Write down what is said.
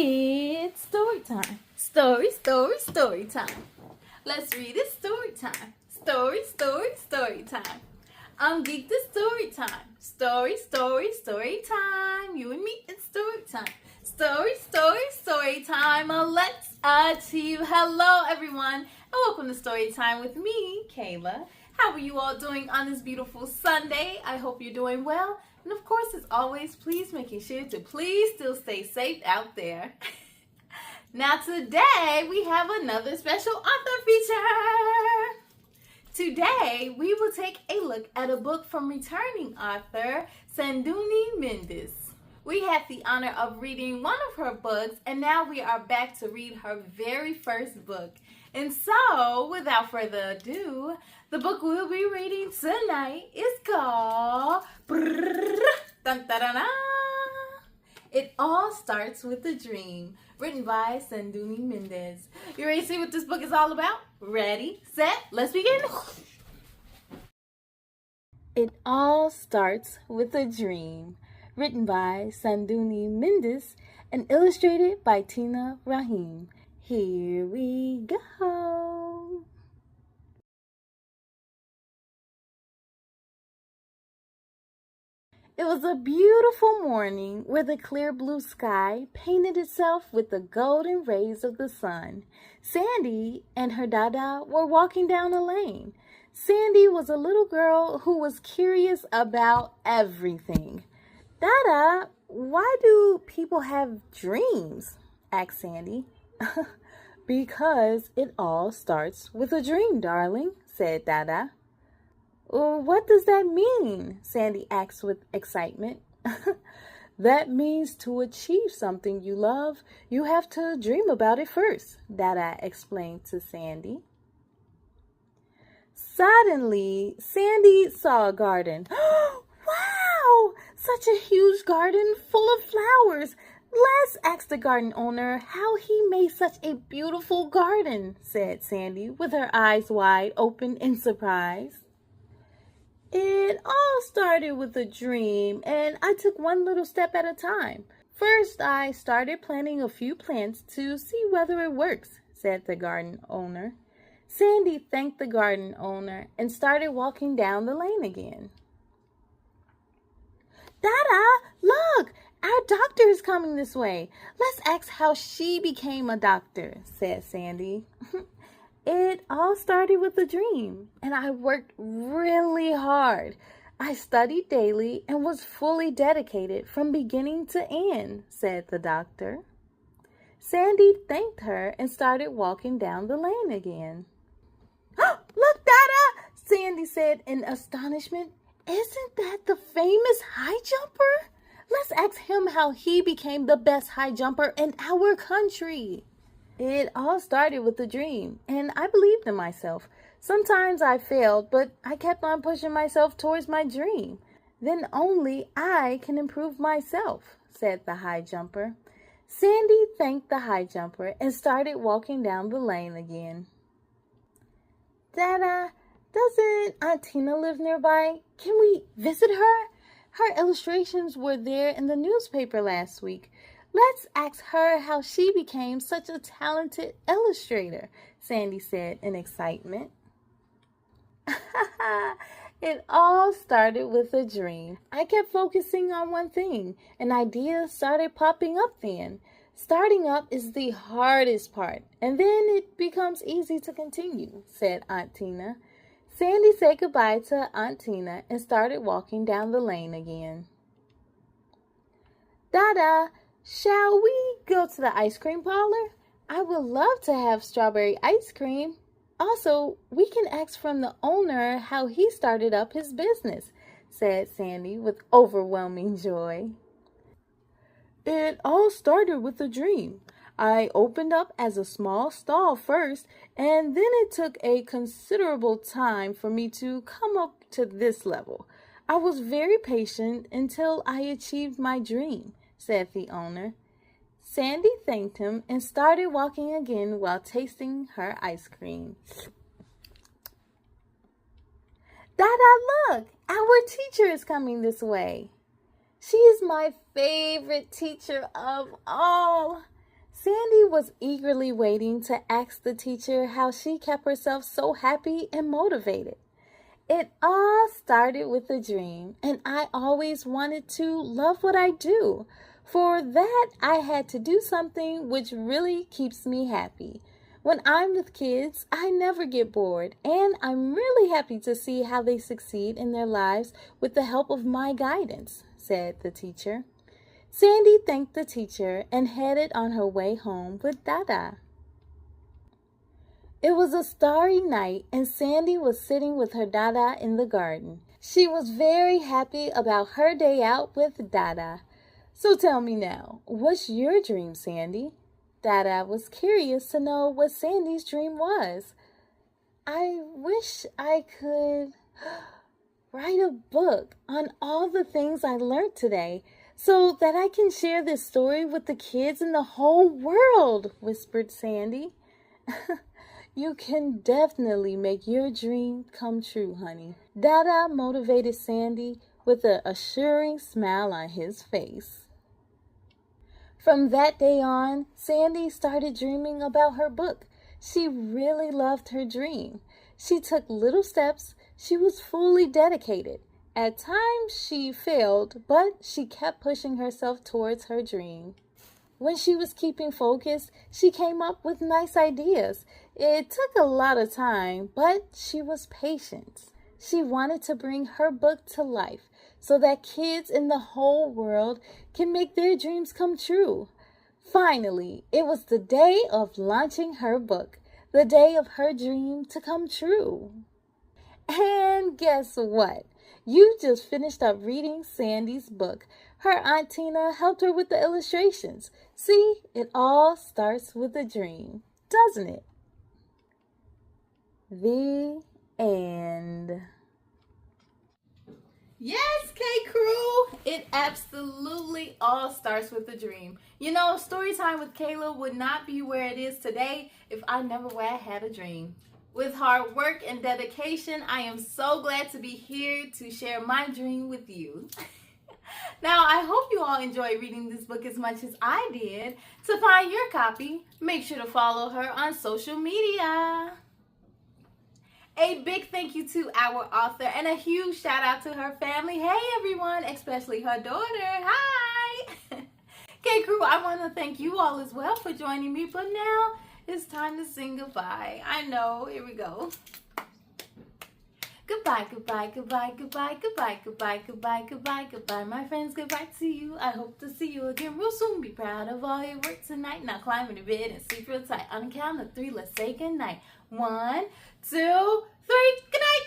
It's story time. Story time. Let's read it story time. Story time. I'm geeked to story time. Story time. You and me, it's story time. Story time. Let's to you. Hello, everyone, and welcome to Story Time with me, Kayla. How are you all doing on this beautiful Sunday? I hope you're doing well. And of course, as always, please making sure to please still stay safe out there. Now today, we have another special author feature. Today, we will take a look at a book from returning author Sanduni Mendis. We had the honor of reading one of her books, and now we are back to read her very first book. And so, without further ado, the book we'll be reading tonight is called It All Starts with a Dream, written by Sanduni Mendis. You ready to see what this book is all about? Ready, set, let's begin. It All Starts with a Dream, written by Sanduni Mendis and illustrated by Teena, Rahim. Here we go. It was a beautiful morning where the clear blue sky painted itself with the golden rays of the sun. Sandy and her dada were walking down a lane. Sandy was a little girl who was curious about everything. Dada, why do people have dreams? Asked Sandy. Because it all starts with a dream, darling, said Dada. What does that mean? Sandy asked with excitement. That means to achieve something you love, you have to dream about it first, Dada explained to Sandy. Suddenly, Sandy saw a garden. Wow! Such a huge garden full of flowers. Let's ask the garden owner how he made such a beautiful garden, said Sandy with her eyes wide open in surprise. It all started with a dream, and I took one little step at a time. First, I started planting a few plants to see whether it works, said the garden owner. Sandy thanked the garden owner and started walking down the lane again. Dada, look! Our doctor is coming this way. Let's ask how she became a doctor, said Sandy. It all started with a dream, and I worked really hard. I studied daily and was fully dedicated from beginning to end, said the doctor. Sandy thanked her and started walking down the lane again. Look, Dada, Sandy said in astonishment. Isn't that the famous high jumper? Let's ask him how he became the best high jumper in our country. It all started with a dream, and I believed in myself. Sometimes I failed, but I kept on pushing myself towards my dream. Then only I can improve myself, said the high jumper. Sandy thanked the high jumper and started walking down the lane again. Dada, doesn't Aunt Teena live nearby? Can we visit her? Her illustrations were there in the newspaper last week. Let's ask her how she became such a talented illustrator, Sandy said in excitement. It all started with a dream. I kept focusing on one thing, and ideas started popping up then. Starting up is the hardest part, and then it becomes easy to continue, said Aunt Teena. Sandy said goodbye to Aunt Teena and started walking down the lane again. Dada, shall we go to the ice cream parlor? I would love to have strawberry ice cream. Also, we can ask from the owner how he started up his business, said Sandy with overwhelming joy. It all started with a dream. I opened up as a small stall first, and then it took a considerable time for me to come up to this level. I was very patient until I achieved my dream, said the owner. Sandy thanked him and started walking again while tasting her ice cream. Dada, look! Our teacher is coming this way. She is my favorite teacher of all. Sandy was eagerly waiting to ask the teacher how she kept herself so happy and motivated. It all started with a dream, and I always wanted to love what I do. For that, I had to do something which really keeps me happy. When I'm with kids, I never get bored, and I'm really happy to see how they succeed in their lives with the help of my guidance, said the teacher. Sandy thanked the teacher and headed on her way home with Dada. It was a starry night, and Sandy was sitting with her Dada in the garden. She was very happy about her day out with Dada. So tell me now, what's your dream, Sandy? Dada was curious to know what Sandy's dream was. I wish I could write a book on all the things I learned today so that I can share this story with the kids in the whole world, whispered Sandy. You can definitely make your dream come true, honey. Dada motivated Sandy with an assuring smile on his face. From that day on, Sandy started dreaming about her book. She really loved her dream. She took little steps. She was fully dedicated. At times she failed, but she kept pushing herself towards her dream. When she was keeping focused, she came up with nice ideas. It took a lot of time, but she was patient. She wanted to bring her book to life so that kids in the whole world can make their dreams come true. Finally, it was the day of launching her book, the day of her dream to come true. And guess what? You just finished up reading Sandy's book. Her Aunt Teena helped her with the illustrations. See, it all starts with a dream, doesn't it? The end. Yes, K-Crew, it absolutely all starts with a dream. You know, Storytime with Kayla would not be where it is today if I never would have had a dream. With hard work and dedication, I am so glad to be here to share my dream with you. Now, I hope you all enjoy reading this book as much as I did. To find your copy, make sure to follow her on social media. A big thank you to our author and a huge shout out to her family. Hey everyone, especially her daughter. Hi! K-Crew, I want to thank you all as well for joining me, but now it's time to sing goodbye. I know, here we go. Goodbye, goodbye, goodbye, goodbye, goodbye, goodbye, goodbye, goodbye, goodbye. My friends, goodbye to you. I hope to see you again real soon. Be proud of all your work tonight. Now climb into bed and sleep real tight. On the count of 3, let's say goodnight. 1, 2, 3, good night.